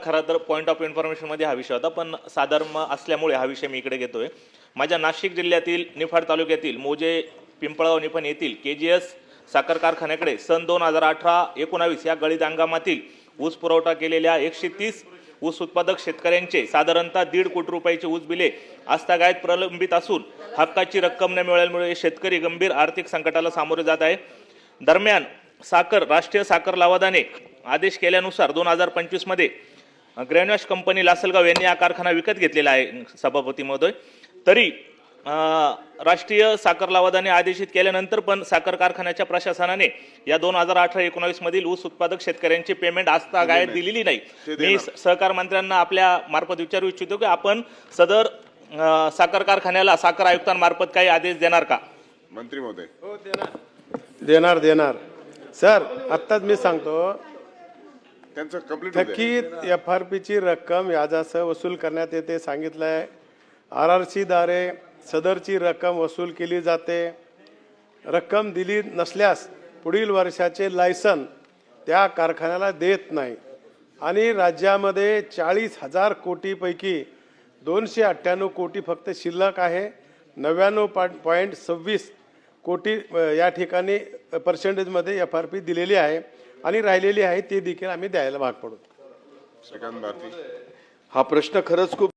खरा तर point of इन्फॉर्मेशनमध्ये हा विषय होता, पण साधर्म असल्यामुळे हा विषय मी इकडे घेतोय. माझ्या नाशिक जिल्ह्यातील निफाड तालुक्यातील मोजे पिंपळगाव निफाड येथील KGS साखर कारखान्याकडे सन 2018-19 या गळीत हंगामातील ऊस पुरवठा केलेल्या 130 ऊस उत्पादक शेतकऱ्यांचे साधारणतः 1.5 कोटी रुपयाचे ऊस बिले आस्थागायत प्रलंबित असून हक्काची रक्कम न मिळाल्यामुळे शेतकरी गंभीर आर्थिक संकटाला सामोरे जात आहे. दरम्यान राष्ट्रीय साखर लवादाने आदेश केल्यानुसार 2025 मध्ये ग्रॅन्युअल्स कंपनी लासलगाव यांनी हा कारखाना विकत घेतलेला आहे सभापती महोदय. तरी राष्ट्रीय साखर लवादाने आदेशित केल्यानंतर पण साखर कारखान्याच्या प्रशासनाने या 2018-19 मधील ऊस उत्पादक शेतकऱ्यांची पेमेंट आस्थागायत दिलेली नाही. मी सहकार मंत्र्यांना आपल्या मार्फत विचारू इच्छितो की आपण सदर साखर कारखान्याला साखर आयुक्तांमार्फत काही आदेश देणार का? मंत्री महोदय. हो, देणार सर. आत्ताच मी सांगतो, त्यांचं कंप्लीट थकीत FRPची रक्कम व्याजासह वसूल करण्यात येते सांगितलंय. RRC द्वारे सदरची रक्कम वसूल केली जाते. रक्कम दिली नसल्यास पुढील वर्षाचे लायसन त्या कारखान्याला देत नाही. आणि राज्यामध्ये 40,000 कोटीपैकी 298 कोटी फक्त शिल्लक आहे. 99.26 कोटी या ठिकाणी पर्सेंटेजमध्ये FRP दिलेली आहे आणि राहिलेली आहे ती देखील आम्ही द्यायला भाग पडू. श्रीकांत भारती. हा प्रश्न खरंच खूप